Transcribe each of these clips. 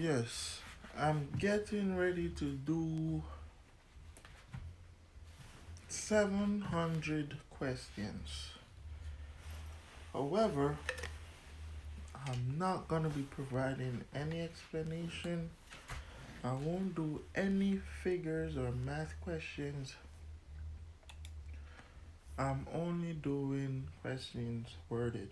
Yes, I'm getting ready to do 700 questions. However, I'm not going to be providing any explanation. I won't do any figures or math questions. I'm only doing questions worded.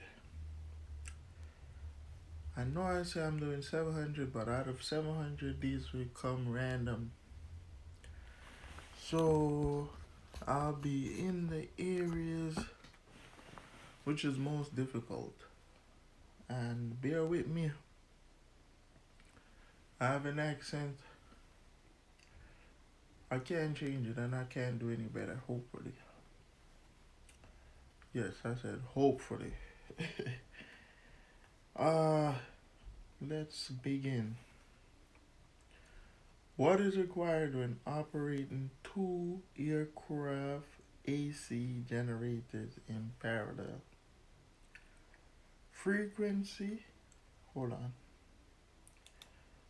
I know I say I'm doing 700, but out of 700, these will come random. So I'll be in the areas which is most difficult. And bear with me, I have an accent. I can't change it and I can't do any better, hopefully. Yes, I said hopefully. uh, let's begin. What is required when operating two aircraft AC generators in parallel? Frequency, hold on.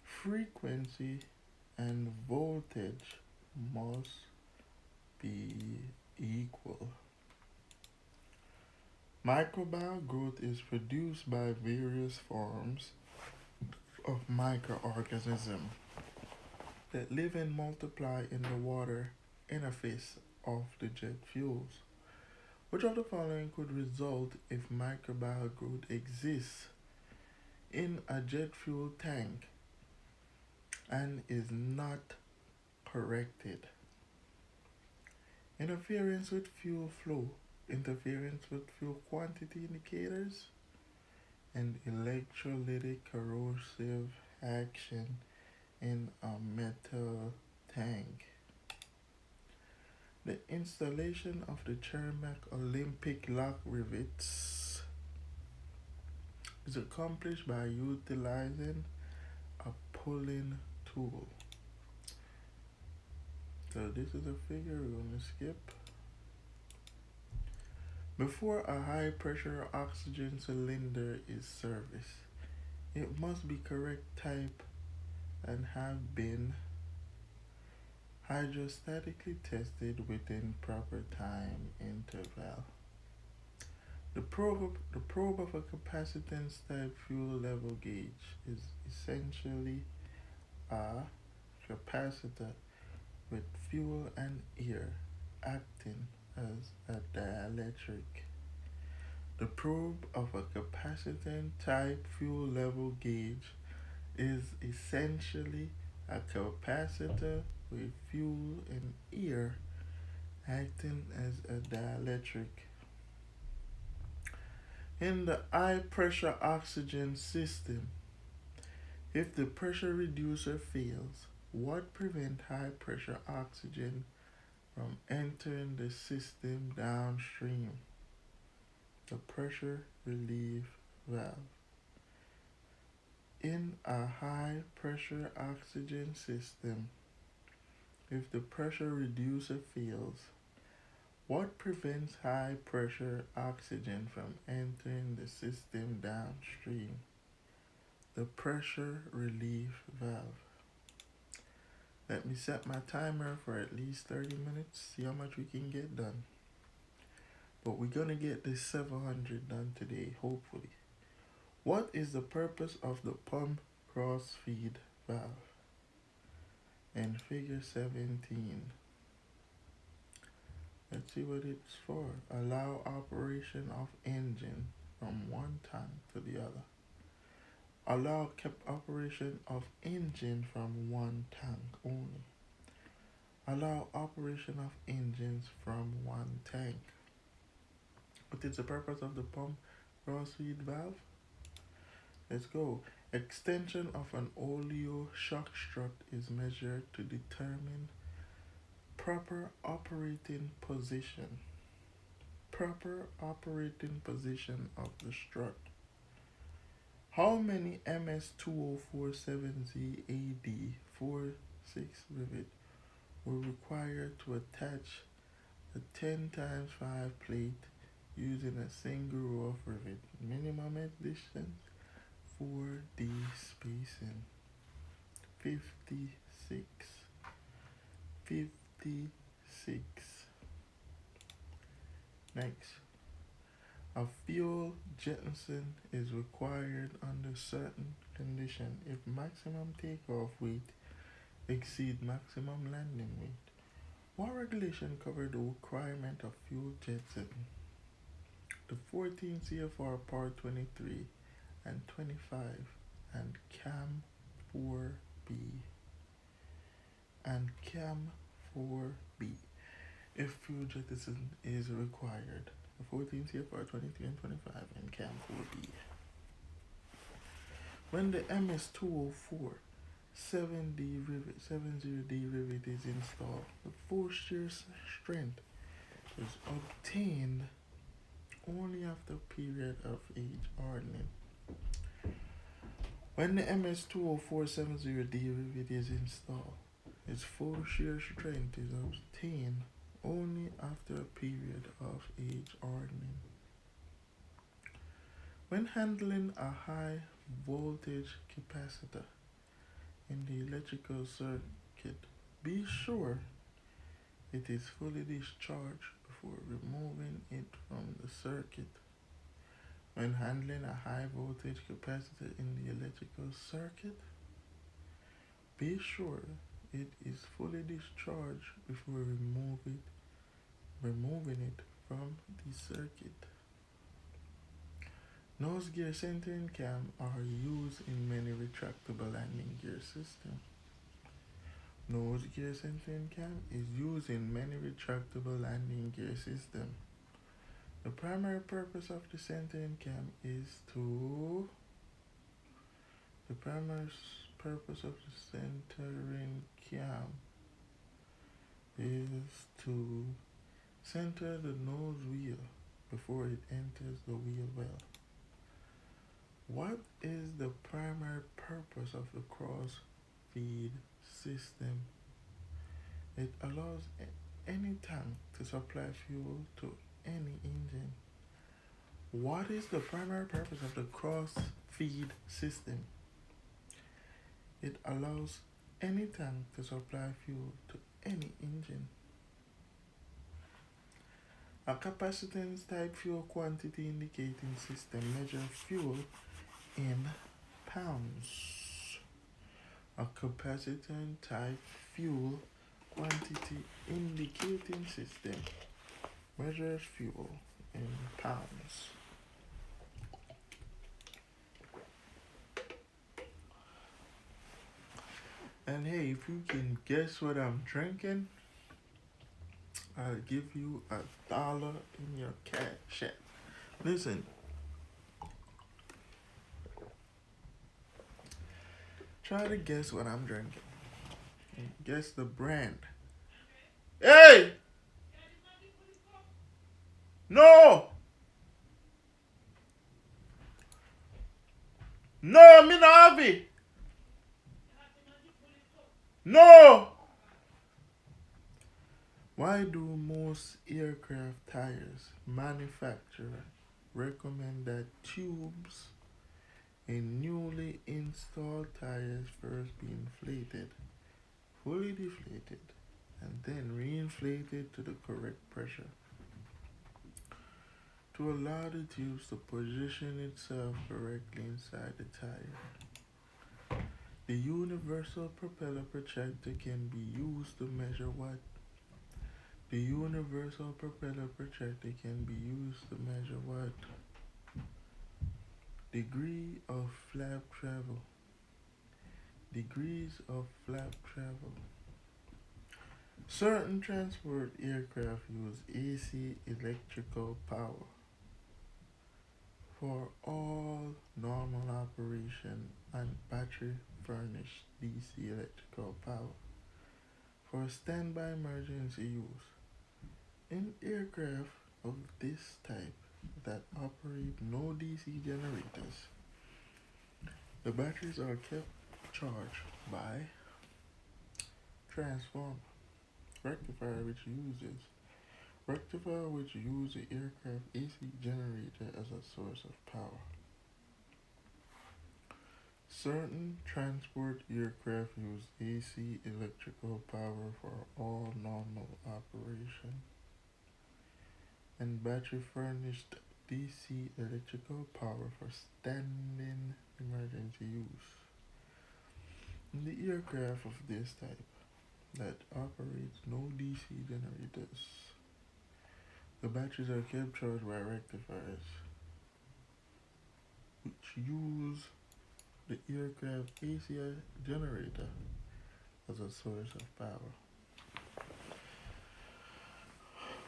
Frequency and voltage must be equal. Microbial growth is produced by various forms of microorganisms that live and multiply in the water interface of the jet fuels. Which of the following could result if microbial growth exists in a jet fuel tank and is not corrected? Interference with fuel flow, interference with fuel quantity indicators, and electrolytic corrosive action in a metal tank. The installation of the Cermak Olympic lock rivets is accomplished by utilizing a pulling tool. So this is a figure we're going to skip. Before a high pressure oxygen cylinder is serviced, it must be correct type and have been hydrostatically tested within proper time interval. The probe of a capacitance type fuel level gauge is essentially a capacitor with fuel and air acting as a dielectric. The probe of a capacitance type fuel level gauge is essentially a capacitor with fuel and air acting as a dielectric. In the high pressure oxygen system, if the pressure reducer fails, what prevents high pressure oxygen from entering the system downstream? The pressure relief valve. In a high pressure oxygen system, if the pressure reducer fails, what prevents high pressure oxygen from entering the system downstream? The pressure relief valve. Let me set my timer for at least 30 minutes, see how much we can get done. But we're gonna get this 700 done today, hopefully. What is the purpose of the pump cross feed valve? In figure 17. Let's see what it's for. Allow operation of engine from one tank to the other. Allow kept operation of engine from one tank only. Allow operation of engines from one tank. What is the purpose of the pump cross feed valve? Let's go. Extension of an oleo shock strut is measured to determine proper operating position. Proper operating position of the strut. How many MS2047Z AD46 rivet were required to attach a 10 times 5 plate using a single row of rivet? Minimum distance 4D spacing. 56. Next, a fuel jettison is required under certain conditions if maximum takeoff weight exceed maximum landing weight. What regulation covered the requirement of fuel jettison? The 14 CFR Part 23 and 25 and CAM 4B and CAM 4B if fuel jettison is required. The 14 CFR 23 and 25 and CAM 4B. When the MS-204 70D rivet is installed, the force shear strength is obtained only after a period of age hardening. When the MS-204 70D rivet is installed, its force shear strength is obtained only after a period of age hardening. When handling a high voltage capacitor in the electrical circuit, be sure it is fully discharged before removing it from the circuit. When handling a high voltage capacitor in the electrical circuit, be sure it is fully discharged before removing it from the circuit. Nose gear centering cam are used in many retractable landing gear systems. Nose gear centering cam is used in many retractable landing gear systems. The primary purpose of the centering cam is to center the nose wheel before it enters the wheel well. What is the primary purpose of the cross feed system? It allows any tank to supply fuel to any engine. What is the primary purpose of the cross feed system? It allows any tank to supply fuel to any engine. A capacitance type fuel quantity indicating system measures fuel in pounds. A capacitance type fuel quantity indicating system measures fuel in pounds. And hey, if you can guess what I'm drinking, I'll give you $1 in your cash app. Listen. Try to guess what I'm drinking. And guess the brand. Hey! No! No, me not have it. No! Why do most aircraft tires manufacturers recommend that tubes in newly installed tires first be inflated, fully deflated, and then reinflated to the correct pressure to allow the tubes to position itself correctly inside the tire? The universal propeller projector can be used to measure what? The universal propeller projector can be used to measure what? Degree of flap travel. Degrees of flap travel. Certain transport aircraft use AC electrical power for all normal operation and battery furnished DC electrical power for standby emergency use. In aircraft of this type that operate no DC generators, the batteries are kept charged by transformer rectifier which uses the aircraft AC generator as a source of power. Certain transport aircraft use AC electrical power for all normal operation, and battery furnished DC electrical power for standing emergency use. In the aircraft of this type that operates no DC generators, the batteries are kept charged by rectifiers, which use the aircraft AC generator as a source of power.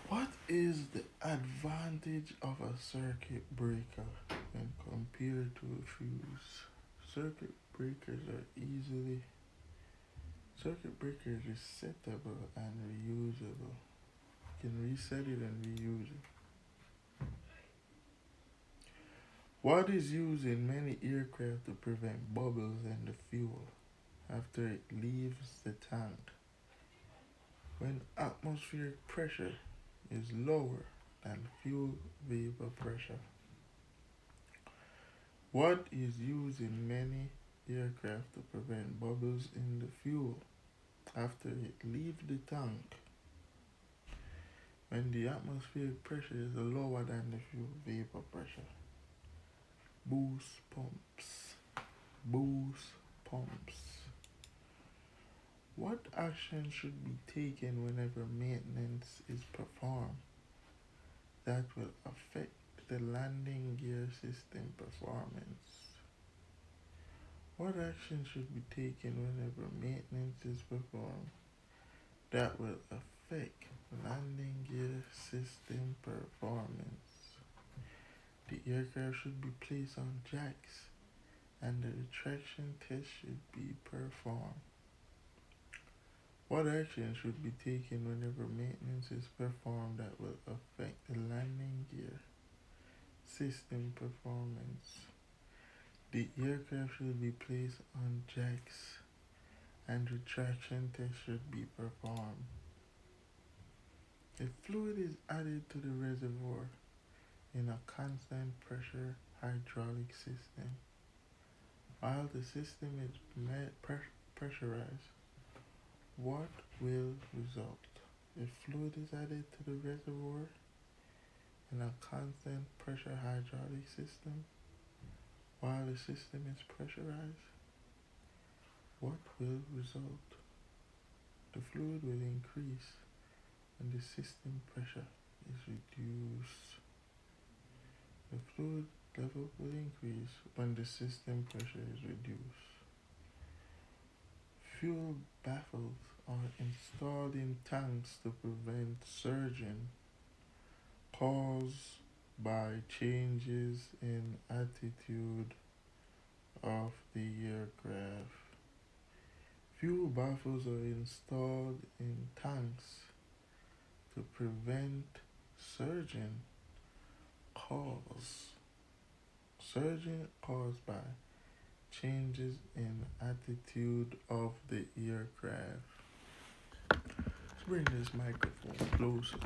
What is the advantage of a circuit breaker when compared to a fuse? Circuit breakers are easily Circuit breakers is settable and reusable. You can reset it and reuse it. What is used in many aircraft to prevent bubbles in the fuel after it leaves the tank? When atmospheric pressure is lower than fuel vapor pressure. What is used in many aircraft to prevent bubbles in the fuel after it leaves the tank? When the atmospheric pressure is lower than the fuel vapor pressure. Boost pumps. Boost pumps. What action should be taken whenever maintenance is performed that will affect the landing gear system performance? What action should be taken whenever maintenance is performed that will affect landing gear system performance? The aircraft should be placed on jacks and the retraction test should be performed. What action should be taken whenever maintenance is performed that will affect the landing gear system performance? The aircraft should be placed on jacks and retraction test should be performed. If fluid is added to the reservoir in a constant pressure hydraulic system, while the system is pressurized, what will result? If fluid is added to the reservoir in a constant pressure hydraulic system, while the system is pressurized, what will result? The fluid will increase when the system pressure is reduced. The fluid level will increase when the system pressure is reduced. Fuel baffles are installed in tanks to prevent surging caused by changes in attitude of the aircraft. Fuel baffles are installed in tanks to prevent surging caused by changes in attitude of the aircraft. Let's bring this microphone closer.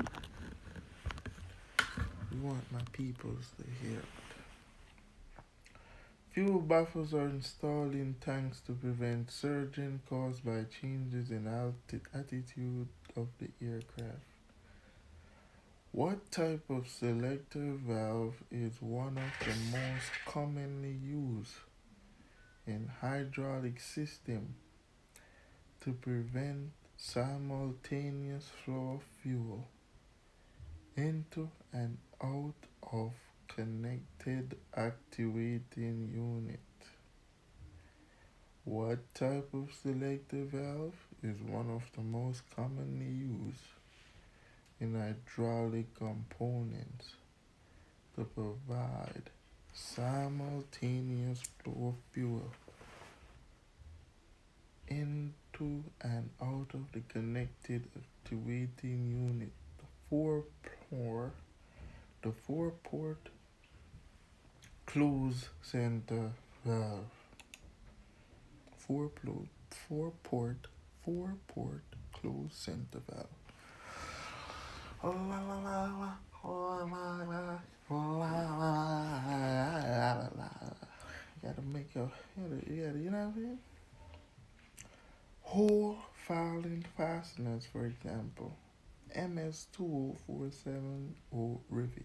We want my peoples to hear it. Fuel baffles are installed in tanks to prevent surging caused by changes in attitude of the aircraft. What type of selector valve is one of the most commonly used in hydraulic system to prevent simultaneous flow of fuel into and out of connected actuating unit? What type of selector valve is one of the most commonly used in hydraulic components to provide simultaneous flow of fuel into and out of the connected actuating unit? The four-port closed center valve. Four-port closed center valve. gotta make a, you know what I'm saying? Hole filing fasteners, for example, MS20470 rivets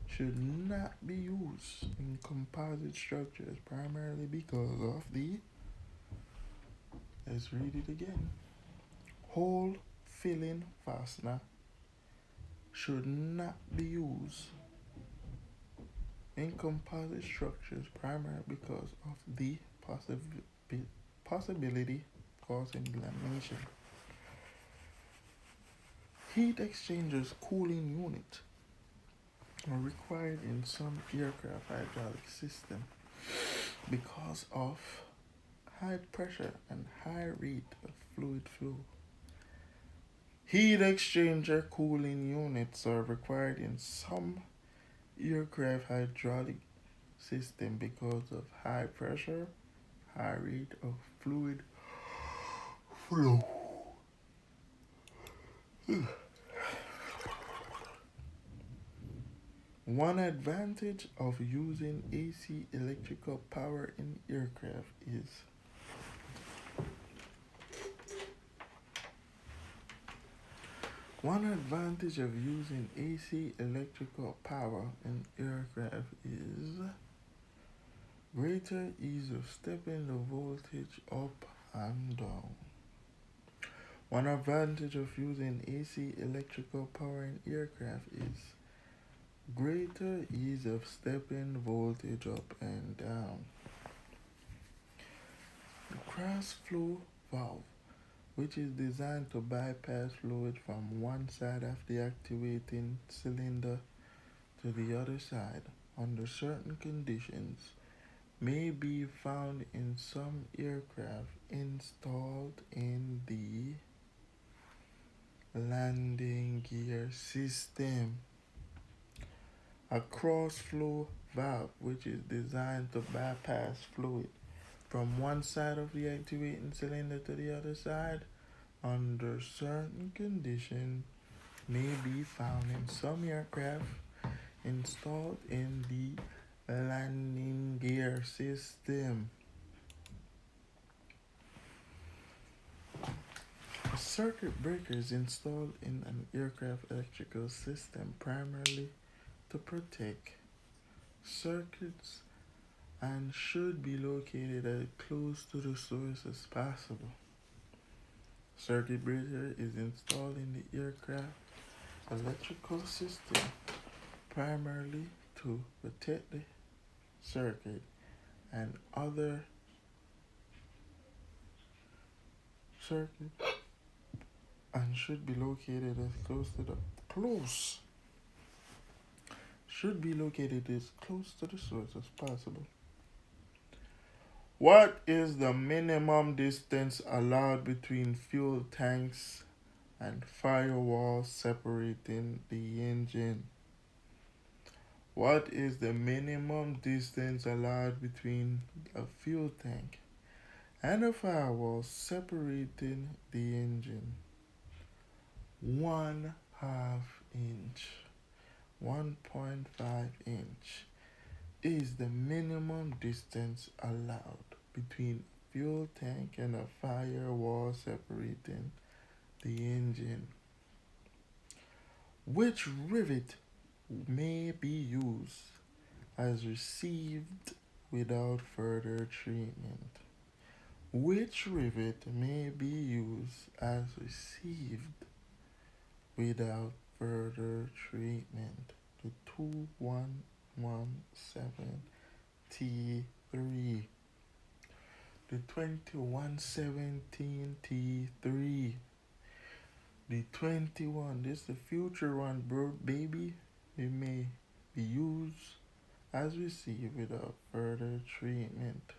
should not be used in composite structures primarily because of the, let's read it again. Hole filling fastener should not be used in composite structures primarily because of the possibility causing lamination. Heat exchangers cooling unit are required in some aircraft hydraulic system because of high pressure and high rate of fluid flow. Heat exchanger cooling units are required in some aircraft hydraulic system because of high pressure, high rate of fluid flow. One advantage of using AC electrical power in aircraft is One advantage of using AC electrical power in aircraft is greater ease of stepping the voltage up and down. One advantage of using AC electrical power in aircraft is greater ease of stepping voltage up and down. The cross flow valve, which is designed to bypass fluid from one side of the activating cylinder to the other side under certain conditions, may be found in some aircraft installed in the landing gear system. A cross flow valve, which is designed to bypass fluid from one side of the activating cylinder to the other side under certain conditions, may be found in some aircraft installed in the landing gear system. Circuit breakers installed in an aircraft electrical system primarily to protect circuits and should be located as close to the source as possible. Circuit breaker is installed in the aircraft electrical system primarily to protect the circuit and other circuit and should be located as close to the source as possible. What is the minimum distance allowed between fuel tanks and firewalls separating the engine? What is the minimum distance allowed between a fuel tank and a firewall separating the engine? 1/2 inch. 1.5 inch is the minimum distance allowed between a fuel tank and a firewall separating the engine. Which rivet may be used as received without further treatment? Which rivet may be used as received without further treatment? The 2117T3. The 2117T3. The 21, this is the future one, bro, baby. It may be used as received without further treatment.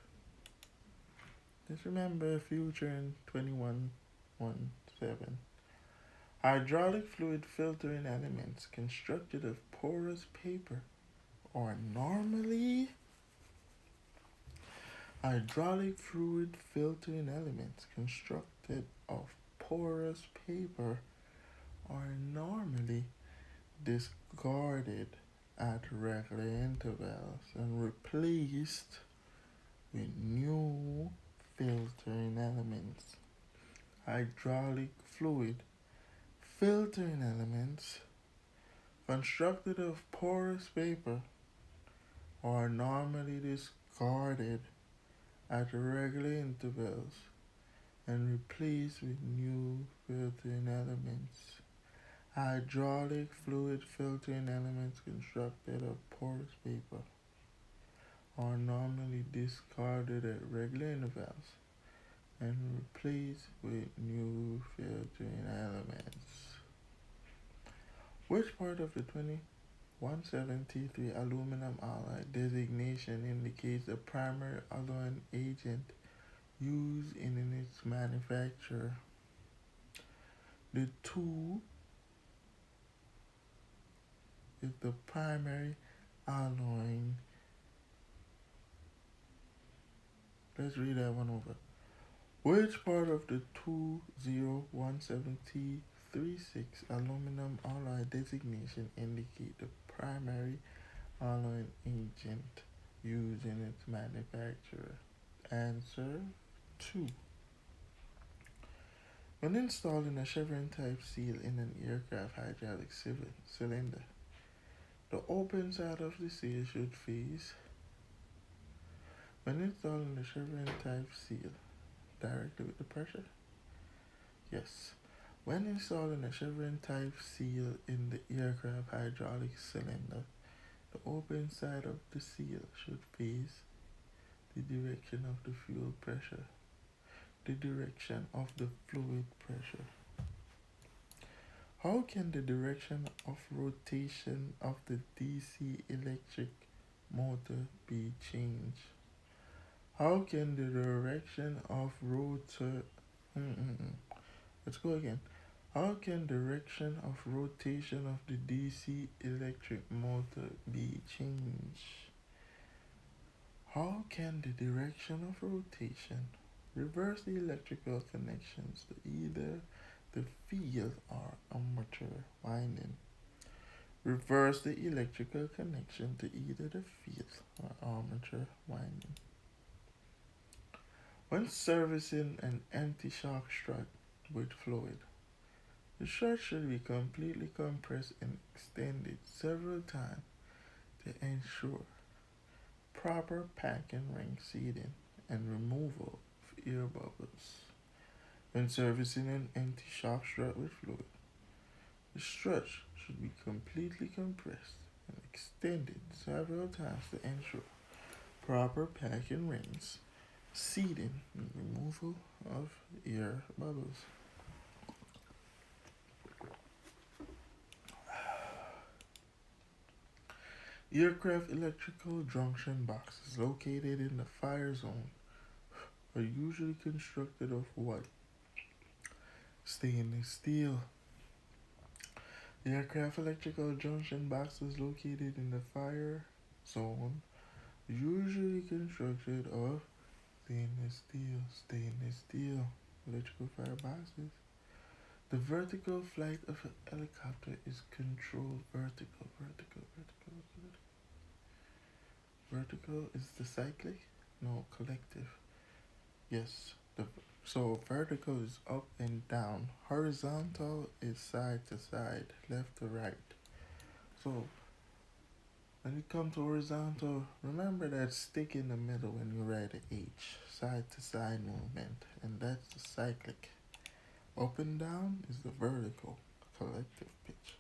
Just remember future and 2117. Hydraulic fluid filtering elements constructed of porous paper are normally hydraulic fluid filtering elements constructed of porous paper are normally discarded at regular intervals and replaced with new filtering elements. Hydraulic fluid filtering elements constructed of porous paper are normally discarded at regular intervals and replaced with new filtering elements. Hydraulic fluid filtering elements constructed of porous paper are normally discarded at regular intervals and replaced with new filtering elements. Which part of the 2173 aluminum alloy designation indicates the primary alloying agent used in its manufacture? The 2 is the primary alloying. Let's read that one over. Which part of the 2017T36 aluminum alloy designation indicate the primary alloying agent used in its manufacture? Answer 2. When installing a chevron type seal in an aircraft hydraulic cylinder, the open side of the seal should face. When installing the chevron type seal directly with the pressure? Yes. When installing a chevron type seal in the aircraft hydraulic cylinder, the open side of the seal should face the direction of the fuel pressure, the direction of the fluid pressure. How can the direction of rotation of the DC electric motor be changed? How can the direction of rotor... Let's go again. How can direction of rotation of the DC electric motor be changed? How can the direction of rotation reverse the electrical connections to either the field or armature winding? Reverse the electrical connection to either the field or armature winding. When servicing an empty shock strut with fluid, the strut should be completely compressed and extended several times to ensure proper packing ring seating and removal of air bubbles. When servicing an empty shock strut with fluid, the strut should be completely compressed and extended several times to ensure proper packing rings, seating, and removal of air bubbles. Aircraft electrical junction boxes located in the fire zone are usually constructed of what? Stainless steel. The aircraft electrical junction boxes located in the fire zone are usually constructed of stainless steel electrical fire boxes. The vertical flight of a helicopter is controlled vertical. Vertical is the cyclic? No, collective. Yes. So vertical is up and down. Horizontal is side to side, left to right. So when it comes to horizontal, remember that stick in the middle when you write an H, side to side movement, and that's the cyclic. Up and down is the vertical, collective pitch.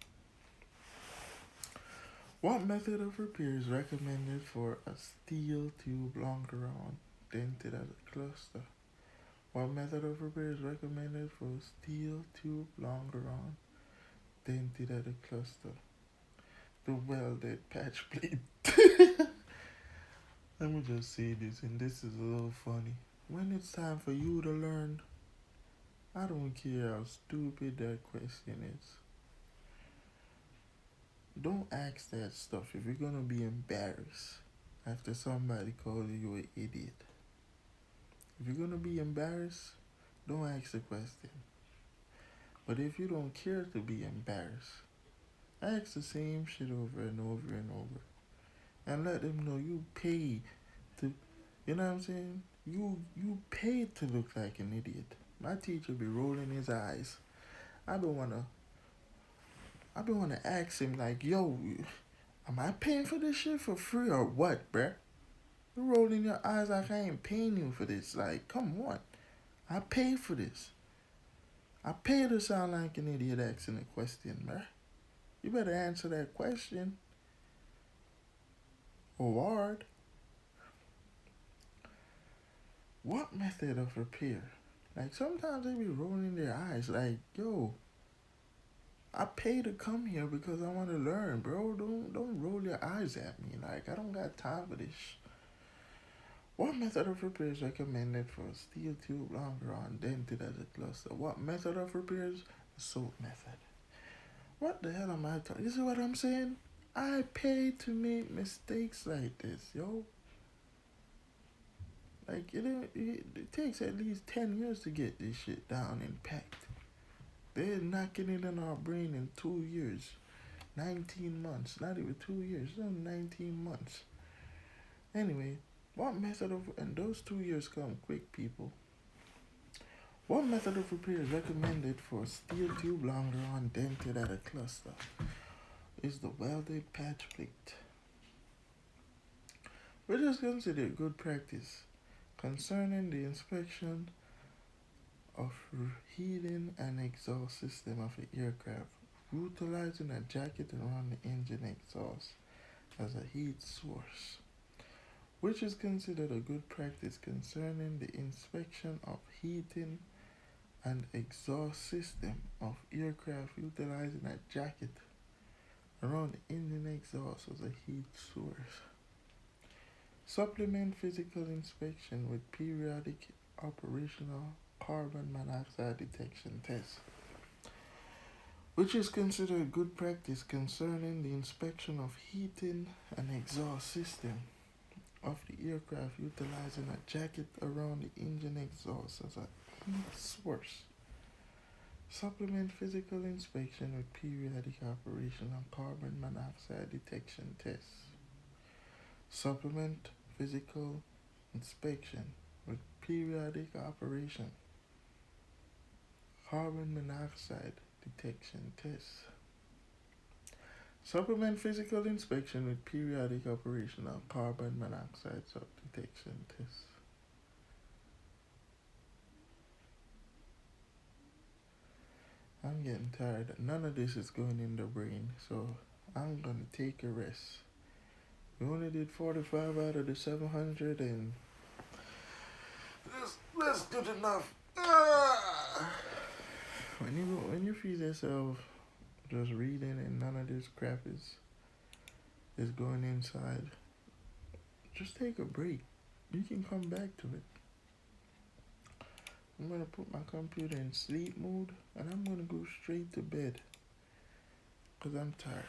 What method of repair is recommended for a steel tube longeron dented at a cluster? What method of repair is recommended for a steel tube longeron dented at a cluster? The welded patch plate. Let me just say this, and this is a little funny. When it's time for you to learn, I don't care how stupid that question is. Don't ask that stuff if you're gonna be embarrassed after somebody calls you an idiot. If you're gonna be embarrassed, don't ask the question. But if you don't care to be embarrassed, ask the same shit over and over and over. And let them know you pay to You know what I'm saying? You paid to look like an idiot. My teacher be rolling his eyes. I don't wanna I don't wanna ask him like, yo, am I paying for this shit for free or what, bruh? You rolling your eyes like I ain't paying you for this. Like, come on. I paid for this. I paid to sound like an idiot asking a question, bruh. You better answer that question. Award. What method of repair? Like sometimes they be rolling their eyes like, yo, I pay to come here because I want to learn, bro. Don't roll your eyes at me. Like I don't got time for this. What method of repair is recommended for a steel tube longer on dented as a cluster? What method of repairs? The soap method. What the hell am I talking? You see what I'm saying? I pay to make mistakes like this, yo. Like it takes at least 10 years to get this shit down and packed. They're knocking it in our brain in 2 years. 19 months. Not even 2 years. No, 19 months. Anyway, what method of... And those 2 years come quick, people. What method of repair is recommended for steel tube longer on dented at a cluster? Is the welded patch plate. Which is considered good practice concerning the inspection of heating and exhaust system of an aircraft, utilizing a jacket around the engine exhaust as a heat source, which is considered a good practice concerning the inspection of heating and exhaust system of aircraft, utilizing a jacket around the engine exhaust as a heat source. Supplement physical inspection with periodic operational carbon monoxide detection tests, which is considered good practice concerning the inspection of heating and exhaust system of the aircraft, utilizing a jacket around the engine exhaust as a heat source. Supplement physical inspection with periodic operational carbon monoxide detection tests. Supplement physical inspection with periodic operation carbon monoxide detection tests. Supplement physical inspection with periodic operation of carbon monoxide detection tests. I'm getting tired. None of this is going in the brain, so I'm gonna take a rest. We only did 45 out of the 700, and that's good enough. When you feel yourself just reading and none of this crap is going inside, just take a break. You can come back to it. I'm gonna put my computer in sleep mode and I'm gonna go straight to bed because I'm tired.